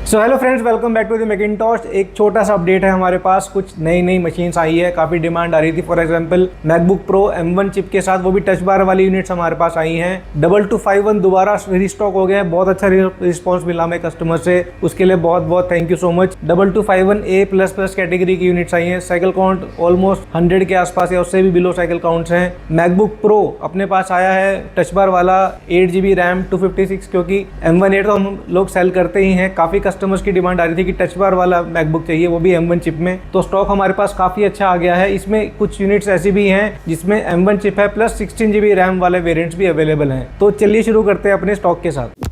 So hello friends, welcome back to the Macintosh. एक छोटा सा अपडेट है, हमारे पास कुछ नई मशीन्स आई है। काफ़ी डिमांड आ रही थी। For example MacBook pro M1 chip के साथ, वो भी टच बार वाली यूनिट्स हमारे पास आई हैं। 2251 दोबारा रिस्टॉक हो गया है। बहुत अच्छा रिस्पॉन्स मिला हमें कस्टमर से, उसके लिए बहुत बहुत thank you so much. 2251A++ category की यूनिट्स आई हैं। साइकिल काउंट ऑलमोस्ट 100 के आसपास या उससे भी बिलो साइकिल काउंट्स हैं। मैकबुक प्रो अपने पास आया है टच बार वाला, 8GB रैम 256, क्योंकि M1 तो हम लोग सेल करते ही हैं। काफ़ी कस्टमर्स की डिमांड आ रही थी कि टच बार वाला मैकबुक चाहिए, वो भी M1 चिप में। तो स्टॉक हमारे पास काफ़ी अच्छा आ गया है। इसमें कुछ यूनिट्स ऐसी भी हैं जिसमें M1 चिप है प्लस 16GB रैम वाले वेरिएंट्स भी अवेलेबल हैं। तो चलिए शुरू करते हैं अपने स्टॉक के साथ।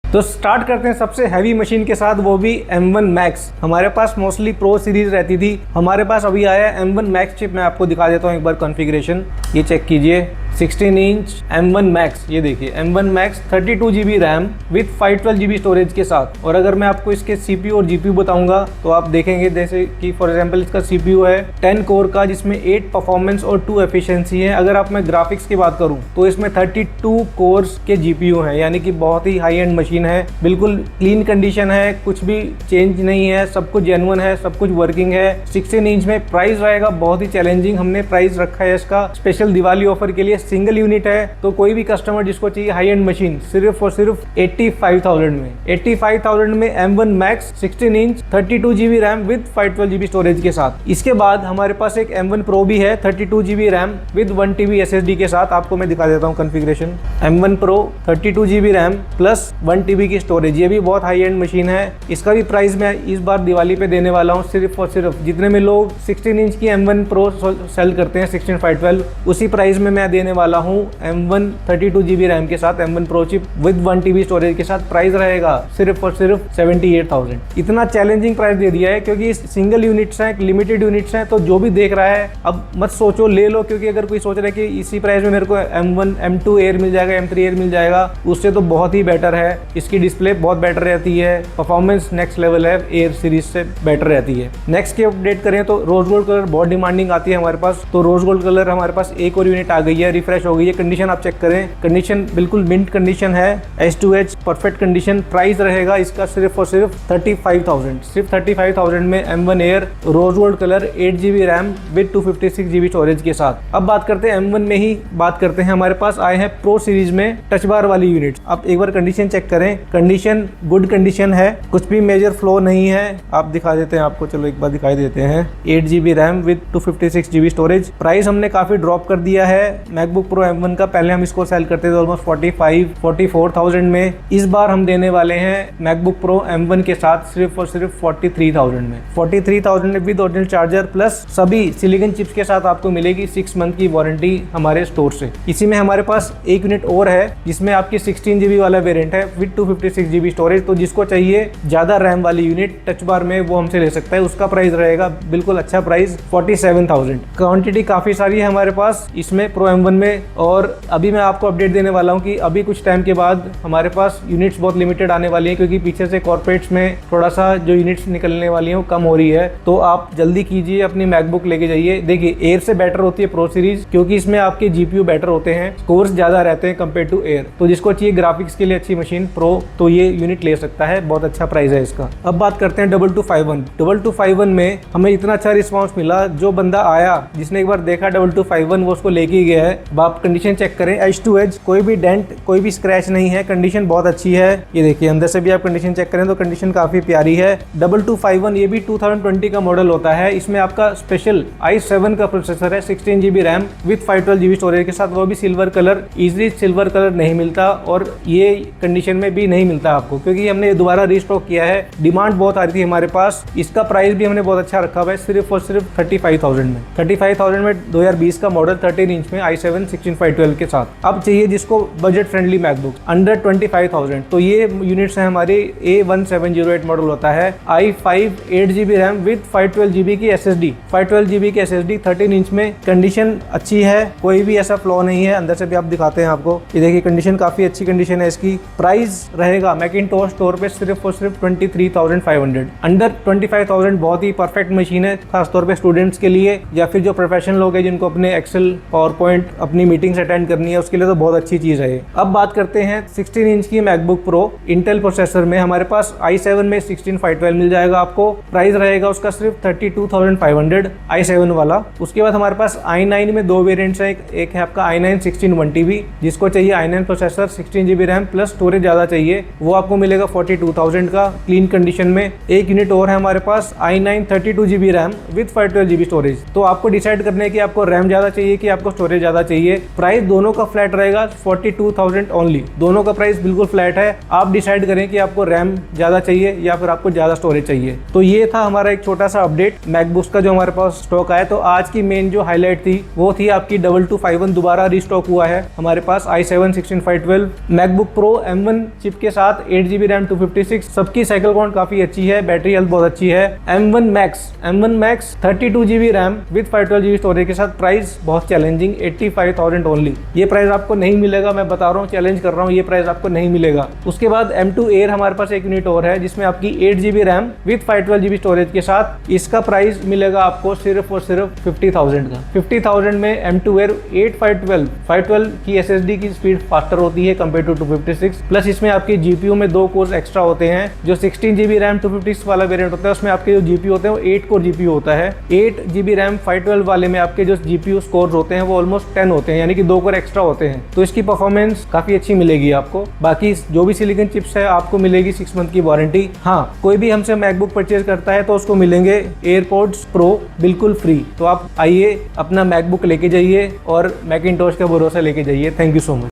तो स्टार्ट करते हैं सबसे हैवी मशीन के साथ, वो भी M1 Max। हमारे पास मोस्टली प्रो सीरीज रहती थी, हमारे पास अभी आया है M1 Max चिप। मैं आपको दिखा देता हूँ एक बार कॉन्फ़िगरेशन, ये चेक कीजिए। 16 इंच M1 Max, ये देखिए M1 Max 32GB RAM with 512GB storage के साथ। और अगर मैं आपको इसके CPU और GPU बताऊंगा तो आप देखेंगे, जैसे कि फॉर एग्जांपल इसका CPU है 10 कोर का, जिसमें 8 परफॉर्मेंस और 2 एफिशिएंसी है। अगर आप मैं ग्राफिक्स की बात करूं तो इसमें 32 कोर्स के GPU हैं, यानी कि बहुत ही हाई एंड मशीन है। बिल्कुल क्लीन कंडीशन है, कुछ भी चेंज नहीं है, सब कुछ जेन्युइन है, सब कुछ वर्किंग है। 16 इंच में प्राइस रहेगा बहुत ही चैलेंजिंग। हमने प्राइस रखा है इसका स्पेशल दिवाली ऑफर के लिए, सिंगल यूनिट है। तो कोई भी कस्टमर जिसको चाहिए हाई एंड मशीन, सिर्फ और सिर्फ 85,000 में 85,000 में M1 Max 16 inch 32GB RAM with 512GB storage के साथ। इसके बाद हमारे पास एक M1 Pro भी है 32GB RAM with 1TB SSD के साथ। आपको मैं दिखा देता हूँ configuration. M1 Pro 32GB RAM plus 1TB की स्टोरेज, ये भी बहुत हाई एंड मशीन है। इसका भी प्राइस मैं इस बार दिवाली पे देने वाला हूँ सिर्फ और सिर्फ, जितने में लोग 16 इंच की M1 Pro सेल करते हैं 16512, उसी प्राइस में मैं देने वाला हूँ M1 32GB रैम के साथ M1 Pro chip with 1TB storage के साथ। प्राइस रहेगा सिर्फ और सिर्फ 78,000। इतना चैलेंजिंग प्राइस दे दिया है क्योंकि सिंगल यूनिट्स हैं, लिमिटेड यूनिट्स हैं। तो जो भी देख रहा है अब मत सोचो ले लो, क्योंकि अगर कोई सोच रहा है कि इसी प्राइस में मेरे को M1 M2 Air मिल जाएगा, M3 Air मिल जाएगा, उससे तो बहुत ही बेटर है। इसकी डिस्प्ले बहुत बेटर रहती है, परफॉर्मेंस नेक्स्ट लेवल है, एयर सीरीज से बेटर रहती है। नेक्स्ट की अपडेट करें तो रोज गोल्ड कलर बहुत डिमांडिंग आती है हमारे पास। तो रोज गोल्ड कलर हमारे पास एक और यूनिट आ गई है, रिफ्रेश हो गई है। कंडीशन आप चेक करें, कंडीशन बिल्कुल मिंट कंडीशन है, S2H परफेक्ट कंडीशन। प्राइस रहेगा इसका सिर्फ और सिर्फ 35,000। सिर्फ 35,000 में M1 Air rose gold colour 8GB RAM with 256GB storage के साथ। अब बात करते हैं M1 में ही बात करते हैं। हमारे पास आए हैं प्रो सीरीज में टच बार वाली यूनिट। आप एक बार कंडीशन चेक करें, कंडीशन गुड कंडीशन है, कुछ भी मेजर फ्लो नहीं है। आप दिखा देते हैं आपको, चलो एक बार दिखाई देते हैं। 8GB RAM with 256GB storage. Price हमने काफी ड्रॉप कर दिया है मैकबुक प्रो M1 का। पहले हम इसको सेल करते थे ऑलमोस्ट 44,000 में। इस बार हम देने वाले हैं मैकबुक प्रो M1 के साथ सिर्फ और सिर्फ 43,000 में। 43,000 में विद ओरिजिनल चार्जर प्लस सभी सिलिकॉन चिप्स के साथ आपको मिलेगी 6 मंथ की वारंटी हमारे स्टोर से। इसी में हमारे पास एक यूनिट और है जिसमें आपकी 16GB वाला वेरिएंट है विद 256GB स्टोरेज। तो जिसको चाहिए ज्यादा रैम वाली यूनिट टच बार में, वो हमसे ले सकता है। उसका प्राइस रहेगा बिल्कुल अच्छा प्राइस 47,000। क्वांटिटी काफी सारी है हमारे पास इसमें प्रो M1 में। और अभी मैं आपको अपडेट देने वाला हूं कि अभी कुछ टाइम के बाद हमारे पास यूनिट्स बहुत लिमिटेड आने वाली है, क्योंकि पीछे से कॉर्पोरेट्स में थोड़ा सा जो यूनिट्स निकलने वाली है वो कम हो रही है। तो आप जल्दी कीजिए, अपनी मैकबुक लेके जाइए। देखिए एयर से बेटर होती है प्रो सीरीज, क्योंकि इसमें आपके GPU बेटर होते हैं, स्कोर्स ज्यादा रहते हैं कंपेयर टू एयर। तो जिसको चाहिए ग्राफिक्स के लिए अच्छी मशीन प्रो, तो ये यूनिट ले सकता है, बहुत अच्छा प्राइस है इसका। अब बात करते हैं 2251 में हमें इतना अच्छा रिस्पॉन्स मिला। जो बंदा आया जिसने एक बार देखा 2251, वो उसको लेके गया है। अब आप कंडीशन चेक करें, H2H कोई भी डेंट कोई भी स्क्रैच नहीं है, कंडीशन बहुत अच्छी है। ये देखिए अंदर से भी आप कंडीशन चेक करें तो कंडीशन काफी प्यारी है। 2251 ये भी 2020 का मॉडल होता है। इसमें आपका स्पेशल i7 का प्रोसेसर है, 16GB RAM with 512GB storage के साथ, वो भी silver colour. Easily silver colour नहीं मिलता और ये कंडीशन में भी नहीं मिलता आपको, क्योंकि हमने दोबारा रीस्टॉक किया है। डिमांड बहुत आ रही थी हमारे पास। इसका प्राइस भी हमने बहुत अच्छा रखा हुआ है सिर्फ और सिर्फ 35,000 में। 35,000 में 2020 का मॉडल 13 इंच में i7 16512 के साथ। अब चाहिए जिसको बजट फ्रेंडली मैकबुक अंडर 25,000, तो ये यूनिट्स है हमारी। A1708 मॉडल होता है, i5 8GB RAM with 512GB की SSD, 512GB की SSD 13 इंच में। कंडीशन अच्छी है, कोई भी ऐसा फ्लॉ नहीं है। अंदर से भी आप दिखाते हैं आपको, ये देखिए कंडीशन काफी अच्छी कंडीशन है इसकी। प्राइस रहेगा मैकिंटॉश स्टोर पे सिर्फ और सिर्फ 23,500। अंडर 25,000 बहुत ही परफेक्ट मशीन है, खासतौर पे स्टूडेंट्स के लिए या फिर जो प्रोफेशनल लोग हैं जिनको अपने एक्सेल पावर पॉइंट अपनी मीटिंग्स अटेंड करनी है उसके लिए तो बहुत अच्छी चीज़ है ये। अब बात करते हैं 16 इंच की मैकबुक प्रो इंटेल प्रोसेसर में। हमारे पास i7 में 16/12 मिल जाएगा आपको। प्राइस रहेगा उसका सिर्फ 32,500 i7 वाला। उसके बाद हमारे पास i9 में दो वेरिएंट्स हैं। एक है आपका i9 16 1TB, जिसको चाहिए i9 processor 16GB RAM plus storage ज़्यादा चाहिए, वो आपको मिलेगा 42,000 का क्लीन कंडीशन में। एक यूनिट और है हमारे पास i9 32GB RAM with 512GB storage. तो आपको डिसाइड करना है कि आपको रैम ज़्यादा चाहिए कि आपको स्टोरेज ज़्यादा चाहिए। प्राइस दोनों का फ्लैट रहेगा 42,000 ओनली। दोनों का प्राइस बिल्कुल फ्लैट है। आप डिसाइड करें कि आपको रैम ज़्यादा चाहिए या फिर आपको ज़्यादा स्टोरेज चाहिए। तो ये था हमारा एक छोटा सा अपडेट मैकबुक्स का जो हमारे पास स्टॉक आया। तो आज की मेन जो हाईलाइट थी वो थी आपकी 2251 दोबारा रीस्टॉक हुआ है हमारे पास i7 16/12 MacBook pro M1 chip के साथ 8GB रैम 256। सबकी साइकिल काउंट काफी अच्छी है, बैटरी हेल्थ बहुत अच्छी है। M1 Max 32GB RAM with 512GB storage के साथ। प्राइस बहुत चैलेंजिंग 85,000 ओनली। ये प्राइस आपको नहीं मिलेगा, मैं बता रहा हूँ, चैलेंज कर रहा हूँ, ये प्राइस आपको नहीं मिलेगा। उसके बाद M2 Air हमारे पास एक यूनिट और है जिसमें आपकी 8GB RAM with 512GB storage के साथ। इसका प्राइस मिलेगा आपको सिर्फ और सिर्फ 50,000 का। 50,000 में M2 Air 512 की SSD की स्पीड फास्टर होती है कंपेयर टू 256। प्लस इसमें आपके GPU में 2 कोर्स एक्स्ट्रा होते हैं। जो 16GB रैम 256 वाला वेरिएंट होता है उसमें आपके जो GPU होते हैं वो 8 कोर GPU होता है। 8GB रैम 512 वाले में आपके जो GPU स्कोर होते हैं वो ऑलमोस्ट 10 होते हैं, यानी कि 2 कोर एक्स्ट्रा होते हैं। तो इसकी परफॉर्मेंस काफी अच्छी मिलेगी आपको। बाकी जो भी सिलिकॉन चिप्स है आपको मिलेगी 6 मंथ की वारंटी। हाँ, कोई भी हमसे मैकबुक परचेज करता है तो उसको मिलेंगे एयरपॉड्स प्रो बिल्कुल फ्री। तो आप आइए अपना मैकबुक लेके जाइए और मैकिंटोश का भरोसा लेके जाइए। Thank you so much.